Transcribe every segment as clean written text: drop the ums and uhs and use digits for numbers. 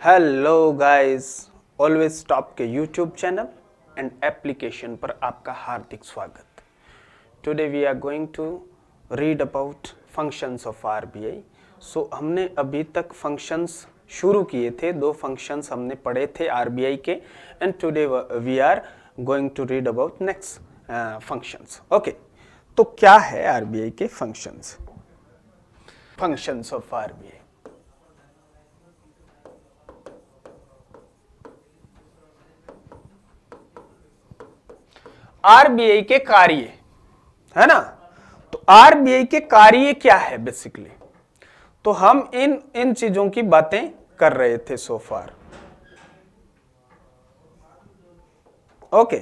Hello guys, always top के YouTube channel and application पर आपका हार्दिक स्वागत। Today we are going to read about functions of RBI. So हमने अभी तक फंक्शंस शुरू किए थे, दो फंक्शंस हमने पढ़े थे आरबीआई के, and today we are going to read about next functions. Okay, तो क्या है आरबीआई के functions? Functions of RBI. RBI के कार्य है ना, तो आरबीआई के कार्य क्या है बेसिकली, तो हम इन चीजों की बातें कर रहे थे सो फार। ओके,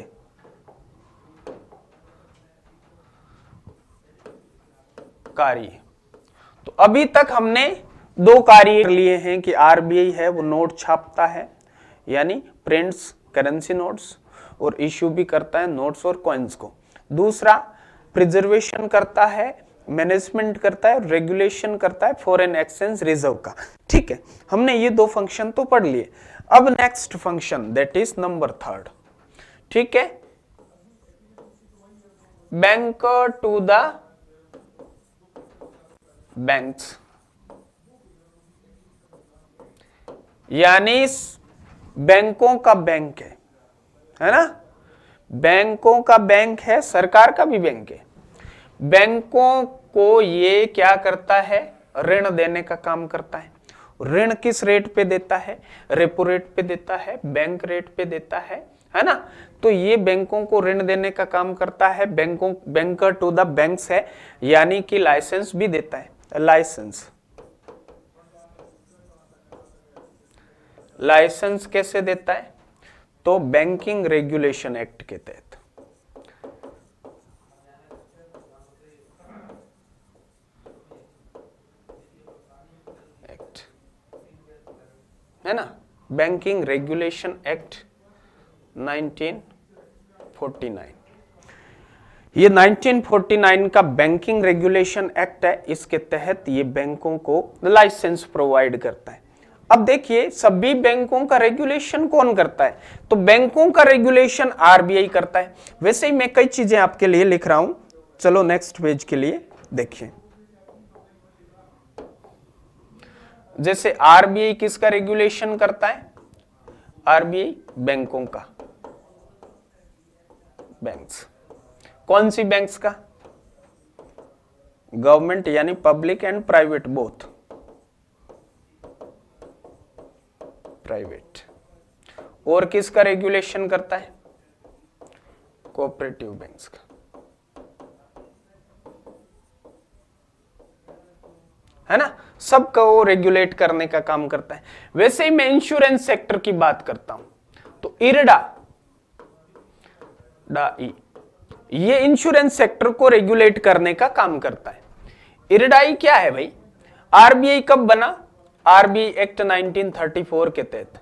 कार्य, तो अभी तक हमने दो कार्य लिए हैं कि आरबीआई है वो नोट छापता है, यानी प्रिंट्स करेंसी नोट्स, और इश्यू भी करता है नोट्स और कॉइन्स को। दूसरा, प्रिजर्वेशन करता है, मैनेजमेंट करता है, रेगुलेशन करता है फॉरेन एक्सचेंज रिजर्व का। ठीक है, हमने ये दो फंक्शन तो पढ़ लिए। अब next function that is number 3। ठीक है, बैंकर टू द बैंक्स, यानी बैंकों का बैंक है ना, बैंकों का बैंक है, सरकार का भी बैंक है। बैंकों को ये क्या करता है, ऋण देने का काम करता है। ऋण किस रेट पे देता है? रेपो रेट पे देता है, बैंक रेट पे देता है ना। तो ये बैंकों को ऋण देने का काम करता है। बैंकर टू द बैंक्स है, यानी कि लाइसेंस भी देता है। लाइसेंस कैसे देता है? तो बैंकिंग रेगुलेशन एक्ट के तहत। एक्ट है ना, बैंकिंग रेगुलेशन एक्ट 1949। ये 1949 का बैंकिंग रेगुलेशन एक्ट है, इसके तहत ये बैंकों को लाइसेंस प्रोवाइड करता है। अब देखिए, सभी बैंकों का रेगुलेशन कौन करता है? तो बैंकों का रेगुलेशन आरबीआई करता है। वैसे ही मैं कई चीजें आपके लिए लिख रहा हूं, चलो नेक्स्ट पेज के लिए देखिए। जैसे आरबीआई किसका रेगुलेशन करता है? आरबीआई बैंकों का, बैंक्स। कौन सी बैंक्स का? गवर्नमेंट, यानी public and private both, private. और किसका रेगुलेशन करता है? कोऑपरेटिव बैंक्स का, है ना। सबका वो रेगुलेट करने का काम करता है। वैसे ही मैं इंश्योरेंस सेक्टर की बात करता हूं, तो इरडा ये इंश्योरेंस सेक्टर को रेगुलेट करने का काम करता है। इरडाई क्या है भाई? आरबीआई कब बना? आरबीआई एक्ट 1934 के तहत,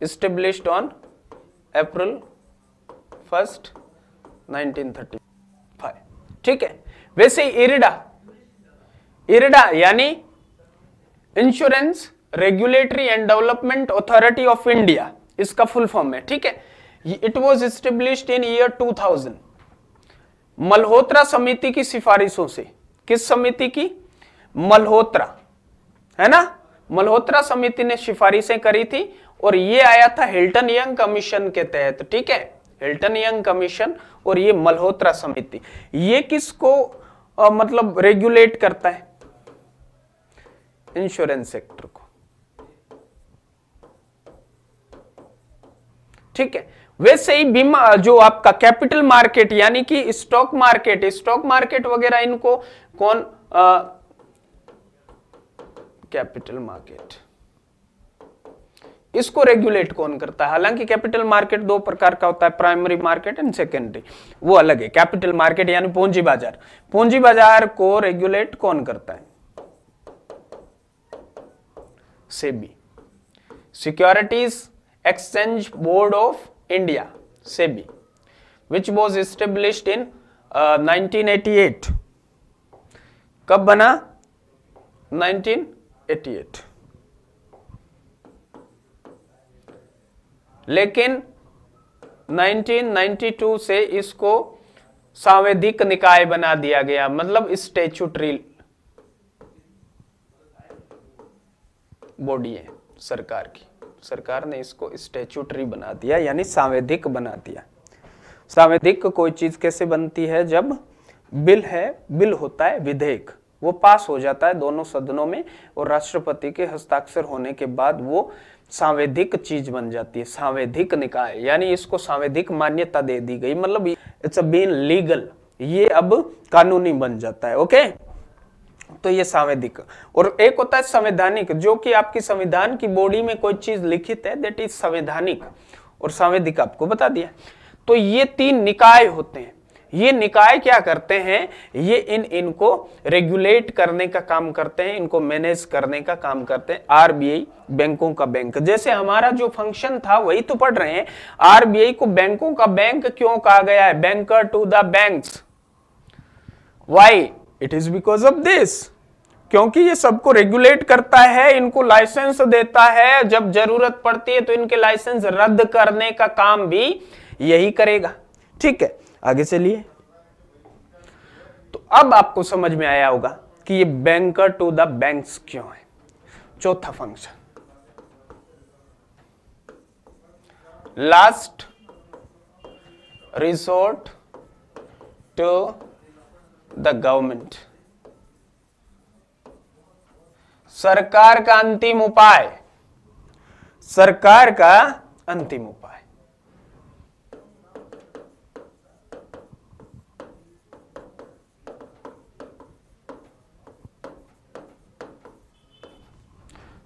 established on April 1st 1935। ठीक है, वैसे ही इरडा यानी insurance regulatory and development authority of India, इसका फुल फॉर्म है। ठीक है, it was established in year 2000 Malhotra समिति की सिफारिशों से। किस समिति की? मल्होत्रा, है ना। मल्होत्रा समिति ने सिफारिशें करी थी और ये आया था हिल्टन यंग कमीशन के तहत। ठीक है, हिल्टन यंग कमीशन और ये मल्होत्रा समिति, ये किसको मतलब रेगुलेट करता है? इंश्योरेंस सेक्टर को। ठीक है, वैसे ही बीमा, जो आपका कैपिटल मार्केट यानी कि स्टॉक मार्केट वगैरह, इनको कौन? कैपिटल मार्केट, इसको रेगुलेट कौन करता है? हालांकि कैपिटल मार्केट दो प्रकार का होता है, प्राइमरी मार्केट एंड सेकेंडरी, वो अलग है। कैपिटल मार्केट यानी पूंजी बाजार को रेगुलेट कौन करता है? SEBI, securities exchange board of India, SEBI, which was established in 1988। कब बना? 19 88। लेकिन 1992 से इसको सांवैधिक निकाय बना दिया गया, मतलब स्टैट्यूटरी बॉडी है सरकार की। सरकार ने इसको स्टैट्यूटरी बना दिया, यानी सांवैधिक बना दिया। सांवैधिक कोई चीज कैसे बनती है? जब बिल है, बिल होता है विधेयक, वो पास हो जाता है दोनों सदनों में और राष्ट्रपति के हस्ताक्षर होने के बाद वो सांवैधिक चीज बन जाती है, सांवैधिक निकाय, यानी इसको सांवैधिक मान्यता दे दी गई, मतलब इट्स बीन लीगल, ये अब कानूनी बन जाता है। ओके, तो ये सांवैधिक। और एक होता है संवैधानिक, जो कि आपकी संविधान की बॉडी में कोई चीज लिखित है, दैट इज संवैधानिक, और सांवैधिक आपको बता दिया। तो ये 3 निकाय होते हैं। ये निकाय क्या करते हैं? ये इनको रेगुलेट करने का काम करते हैं, इनको मैनेज करने का काम करते हैं। आरबीआई बैंकों का बैंक, जैसे हमारा जो फंक्शन था वही तो पढ़ रहे हैं। आरबीआई को बैंकों का बैंक क्यों कहा गया है? Banker to the banks. Why? It is because of this, क्योंकि ये सबको रेगुलेट करता है, इनको लाइसेंस देता है, जब जरूरत पड़ती है तो इनके लाइसेंस रद्द करने का काम भी यही करेगा। ठीक है, आगे चलिए। तो अब आपको समझ में आया होगा कि ये बैंकर टू द बैंक्स क्यों है। चौथा function, last resort to the government, सरकार का अंतिम उपाय, सरकार का अंतिम उपाय।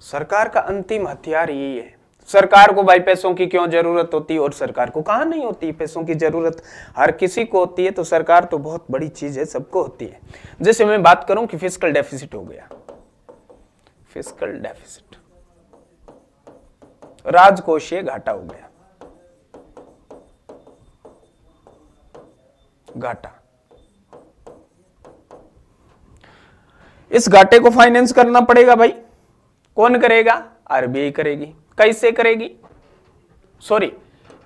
सरकार का अंतिम हथियार यही है। सरकार को भाई पैसों की क्यों जरूरत होती है? और सरकार को कहां नहीं होती पैसों की जरूरत? हर किसी को होती है। तो सरकार तो बहुत बड़ी चीज है, सबको होती है। जैसे मैं बात करूं कि फिस्कल डेफिसिट हो गया, फिस्कल डेफिसिट, राजकोषीय घाटा हो गया, घाटा। इस घाटे को फाइनेंस करना पड़ेगा भाई। कौन करेगा? आरबीआई करेगी। कैसे करेगी? सॉरी,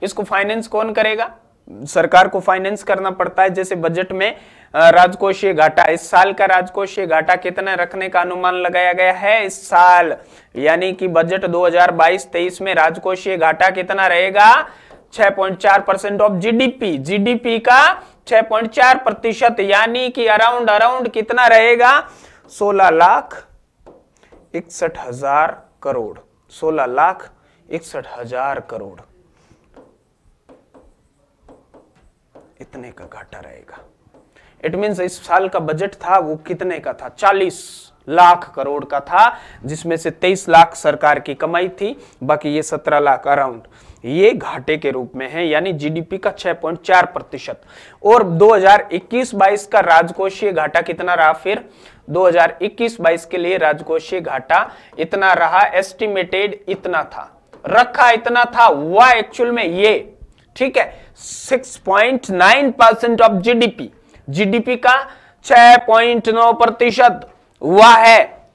इसको फाइनेंस कौन करेगा? सरकार को फाइनेंस करना पड़ता है। जैसे बजट में राजकोषीय घाटा, इस साल का राजकोषीय घाटा कितना रखने का अनुमान लगाया गया है इस साल, यानी कि बजट 2022-23 में राजकोषीय घाटा कितना रहेगा? 6.4% ऑफ जीडीपी। जीडीपी का 6.4%, यानी कि अराउंड कितना रहेगा? 16,61,000 करोड़। 16,61,000 करोड़, इतने का घाटा रहेगा। इट मीन्स इस साल का बजट था वो कितने का था? 40 लाख करोड़ का था, जिसमें से 23 लाख सरकार की कमाई थी, बाकी ये 17 लाख अराउंड ये घाटे के रूप में है, यानी जीडीपी का 6.4%। और 2021-22 का राजकोषीय घाटा कितना रहा? फिर 2021-22 के लिए राजकोषीय घाटा इतना रहा, एस्टिमेटेड इतना था, रखा इतना था, हुआ एक्चुअल में ये, ठीक है, 6.9% ऑफ जीडीपी। जीडीपी का 6.9% हुआ है,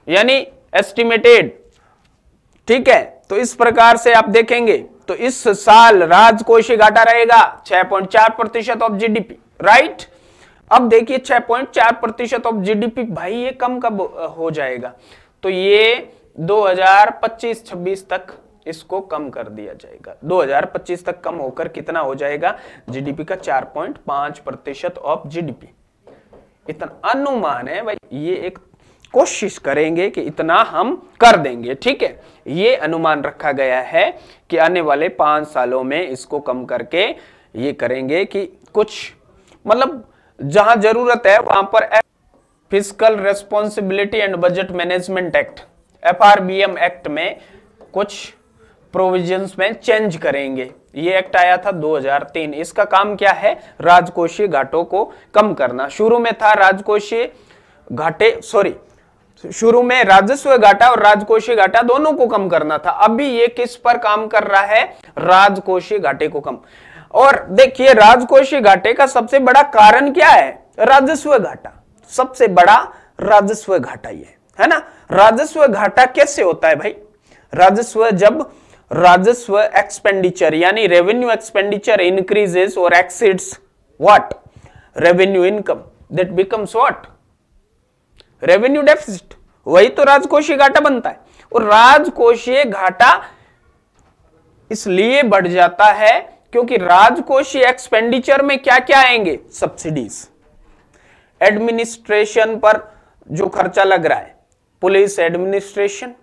यानी एस्टिमेटेड। ठीक है, तो इस प्रकार से आप देखेंगे तो इस साल राजकोषीय घाटा रहेगा 6.4% ऑफ जीडीपी, राइट। अब देखिए 6.4% ऑफ जीडीपी, भाई ये कम कब हो जाएगा? तो ये 2025-26 तक इसको कम कर दिया जाएगा। 2025 तक कम होकर कितना हो जाएगा? जीडीपी का 4.5% ऑफ जीडीपी। इतना अनुमान है भाई, ये एक कोशिश करेंगे कि इतना हम कर देंगे, ठीक है। ये अनुमान रखा गया है कि आने वाले 5 सालों में इसको कम करके ये करेंगे कि कुछ, मतलब जहां जरूरत है वहां पर fiscal responsibility and budget management act, FRBM act में कुछ प्रोविजंस में चेंज करेंगे। ये एक्ट आया था 2003। इसका काम क्या है? राजकोषीय घाटों को कम करना। शुरू में था राजकोषीय घाटे, शुरू में राजस्व घाटा और राजकोषीय घाटा दोनों को कम करना था। अभी ये किस पर काम कर रहा है? राजकोषीय घाटे को कम। और देखिए राजकोषीय घाटे का सबसे बड़ा कारण क्या है? राजस्व घाटा। सबसे बड़ा राजस्व घाटा ये है ना। राजस्व घाटा कैसे होता है भाई? राजस्व, जब राजस्व एक्सपेंडिचर यानी रेवेन्यू एक्सपेंडिचर इंक्रीजेस और exceeds what? Revenue income, that becomes what? Revenue deficit. वही तो राजकोषीय घाटा बनता है। और राजकोषीय घाटा इसलिए बढ़ जाता है क्योंकि राजकोषीय एक्सपेंडिचर में क्या क्या आएंगे? सब्सिडीज, एडमिनिस्ट्रेशन पर जो खर्चा लग रहा है, police administration,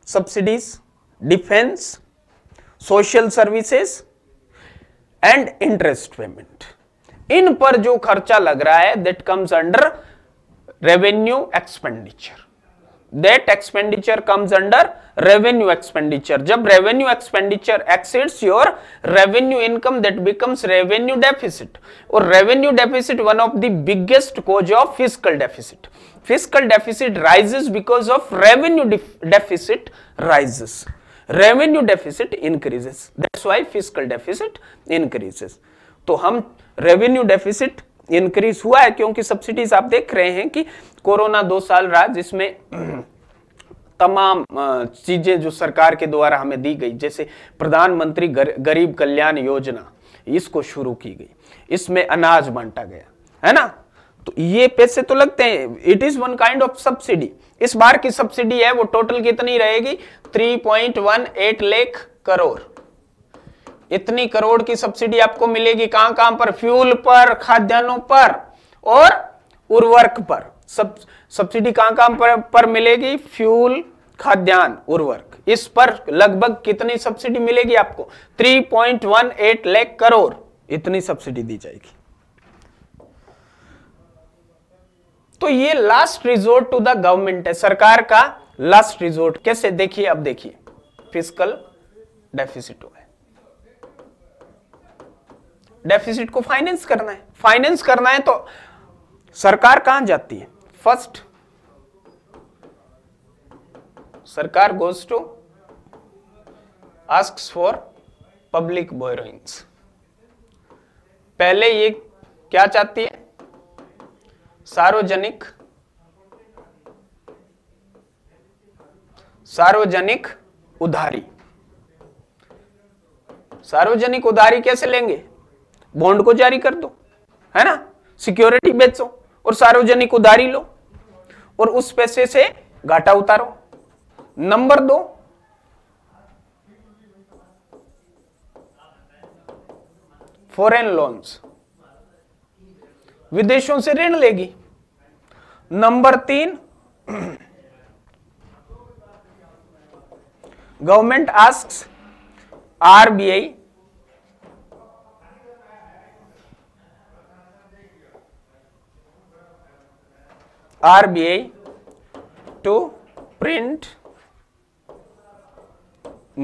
subsidies, defence, social services and interest payment, इन पर जो खर्चा लग रहा है that comes under revenue expenditure. That expenditure comes under revenue expenditure. जब revenue expenditure exceeds your revenue income that becomes revenue deficit. और revenue deficit one of the biggest cause of fiscal deficit. Fiscal deficit rises because of revenue deficit rises, revenue deficit increases, that's why fiscal deficit increases. तो हम revenue deficit increase हुआ है क्योंकि subsidies आप देख रहे हैं कि कोरोना 2 साल रहा, जिसमें तमाम चीजें जो सरकार के द्वारा हमें दी गई, जैसे प्रधानमंत्री गरीब कल्याण योजना, इसको शुरू की गई, इसमें अनाज बांटा गया, है ना। तो ये पैसे तो लगते हैं, it is one kind of subsidy. इस बार की सब्सिडी है वो टोटल कितनी रहेगी? 3.18 लाख करोड़। इतनी करोड़ की सब्सिडी आपको मिलेगी कहां कहां पर? फ्यूल पर, खाद्यान्नों पर और उर्वरक पर। सब्सिडी कहां कहां पर मिलेगी? फ्यूल, खाद्यान्न, उर्वरक, इस पर लगभग कितनी सब्सिडी मिलेगी आपको? 3.18 लाख करोड़, इतनी सब्सिडी दी जाएगी। तो ये last resort to the government है, सरकार का लास्ट रिजोर्ट। कैसे? देखिए, अब देखिए, फिस्कल डेफिसिट हुआ है, डेफिसिट को फाइनेंस करना है। फाइनेंस करना है तो सरकार कहां जाती है? फर्स्ट सरकार goes to asks for public borrowings. पहले ये क्या चाहती है? सार्वजनिक उधारी। सार्वजनिक उधारी कैसे लेंगे? बॉन्ड को जारी कर दो, है ना, सिक्योरिटी बेचो और सार्वजनिक उधारी लो और उस पैसे से घाटा उतारो। नंबर 2, फॉरेन लोन्स, विदेशों से ऋण लेगी। Number 3, government asks RBI to print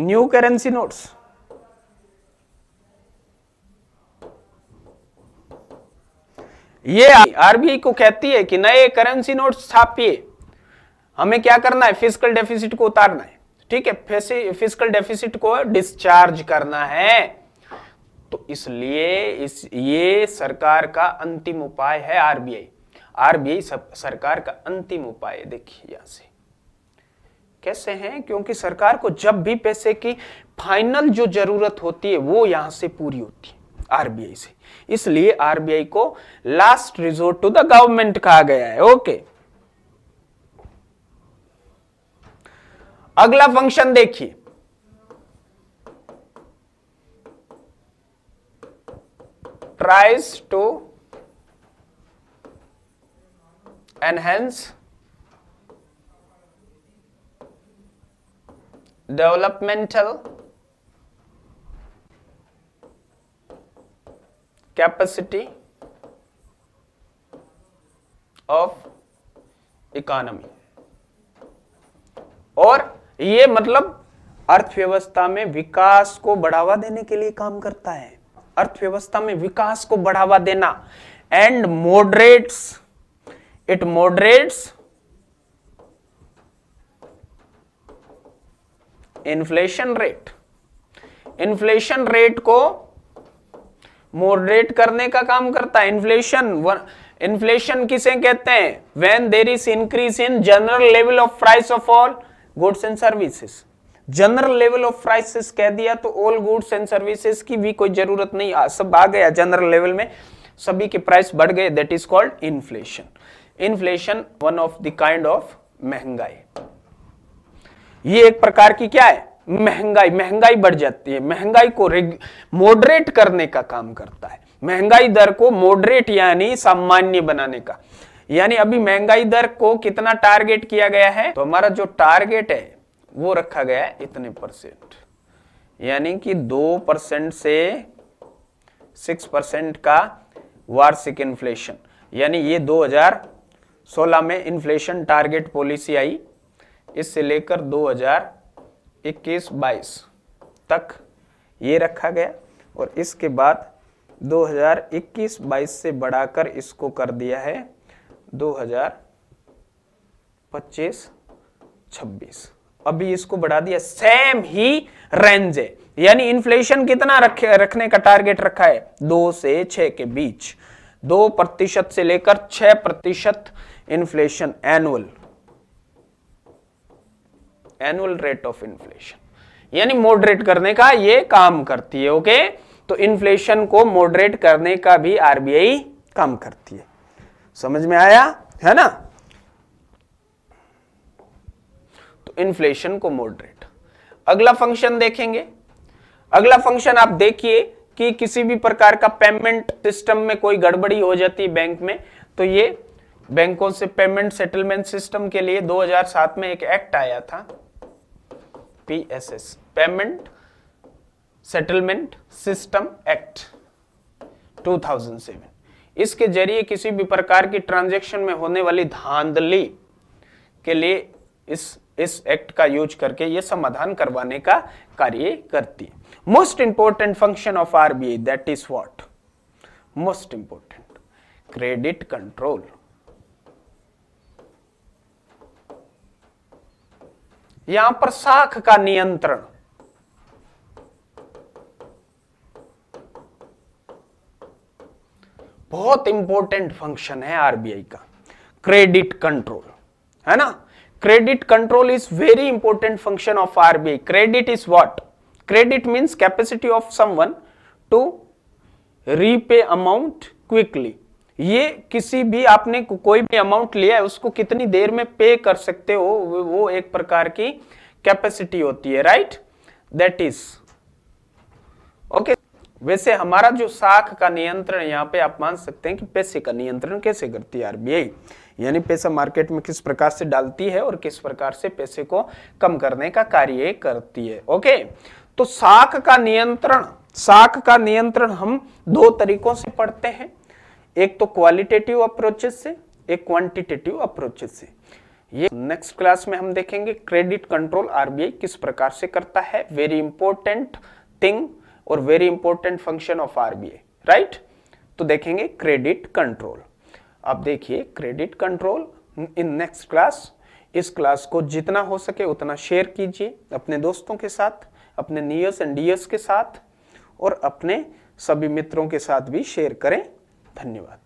new currency notes। ये RBI को कहती है कि नए करेंसी नोट्स छापिए। हमें क्या करना है? फिस्कल डेफिसिट को उतारना है, ठीक है, फिस्कल डेफिसिट को डिस्चार्ज करना है। तो इसलिए ये सरकार का अंतिम उपाय है आरबीआई सरकार का अंतिम उपाय। देखिए यहां से कैसे हैं, क्योंकि सरकार को जब भी पैसे की फाइनल जो जरूरत होती है वो यहां से पूरी होती है आरबीआई से, इसलिए आरबीआई को last resort to the government कहा गया है। ओके, अगला फंक्शन देखिए, tries to enhance developmental capacity of economy। और ये मतलब अर्थव्यवस्था में विकास को बढ़ावा देने के लिए काम करता है, अर्थव्यवस्था में विकास को बढ़ावा देना। And it moderates inflation rate, inflation rate को मॉडरेट करने का काम करता है। इन्फ्लेशन किसे कहते हैं? When there is increase in general level of price of all goods and services. General level of prices कह दिया तो ऑल गुड्स एंड सर्विसेज की भी कोई जरूरत नहीं, सब आ गया जनरल लेवल में, सभी के प्राइस बढ़ गए, that is called inflation. Inflation one of the kind of महंगाई, ये एक प्रकार की क्या है? महंगाई। महंगाई बढ़ जाती है, महंगाई को मॉडरेट करने का काम करता है, महंगाई दर को मॉडरेट यानी सामान्य बनाने का। यानी अभी महंगाई दर को कितना टारगेट किया गया है? तो हमारा जो टारगेट है वो रखा गया है इतने %, यानी कि 2% से 6% का वार्षिक इन्फ्लेशन। यानी ये 2016 में इन्फ्लेशन टारगेट पॉलिसी आई, इससे लेकर 2021-22 तक ये रखा गया, और इसके बाद 2021-22 से बढ़ाकर इसको कर दिया है 2025-26। अभी इसको बढ़ा दिया, सेम ही रेंज है, यानी इन्फ्लेशन कितना रखने का टारगेट रखा है? 2 से 6 के बीच, 2% से लेकर 6% inflation annual rate of inflation, यानी मॉडरेट करने का ये काम करती है। ओके, तो इन्फ्लेशन को मॉडरेट करने का भी आरबीआई काम करती है। समझ में आया है ना? तो इन्फ्लेशन को मॉडरेट। अगला फंक्शन देखेंगे। अगला फंक्शन आप देखिए कि किसी भी प्रकार का पेमेंट सिस्टम में कोई गड़बड़ी हो जाती है बैंक में, तो ये बैंकों से पेमेंट सेटलमेंट सिस्टम के लिए 2007 में एक एक्ट आया था, PSS, payment settlement system act 2007। इसके जरिए किसी भी प्रकार की ट्रांजैक्शन में होने वाली धांधली के लिए इस एक्ट का यूज करके ये समाधान करवाने का कार्य करती है। Most important function of RBI, that is what? Most important credit control. यहां पर साख का नियंत्रण, बहुत इंपॉर्टेंट फंक्शन है आरबीआई का, क्रेडिट कंट्रोल, है ना? Credit control is very important function of RBI. Credit is what? Credit means capacity of someone to repay amount quickly. ये किसी भी आपने कोई भी अमाउंट लिया है उसको कितनी देर में पे कर सकते हो, वो एक प्रकार की कैपेसिटी होती है, राइट? That is okay. वैसे हमारा जो साख का नियंत्रण, यहाँ पे आप मान सकते हैं कि पैसे का नियंत्रण कैसे करती है आरबीआई, यानी पैसा मार्केट में किस प्रकार से डालती है और किस प्रकार से पैसे को कम करने का कार्य करती है। ओके, तो साख का नियंत्रण हम 2 तरीकों से पढ़ते हैं, एक तो क्वालिटेटिव अप्रोचेस से, एक क्वांटिटेटिव अप्रोचेस से। ये नेक्स्ट क्लास में हम देखेंगे क्रेडिट कंट्रोल आरबीआई किस प्रकार से करता है, वेरी इंपॉर्टेंट थिंग और very important function of RBI, right? तो देखेंगे क्रेडिट कंट्रोल। आप देखिए credit control in next class. इस क्लास को जितना हो सके उतना शेयर कीजिए अपने दोस्तों के साथ, अपने नियर्स एंड डियर्स के साथ, और अपने सभी मित्रों के साथ भी शेयर करें। धन्यवाद।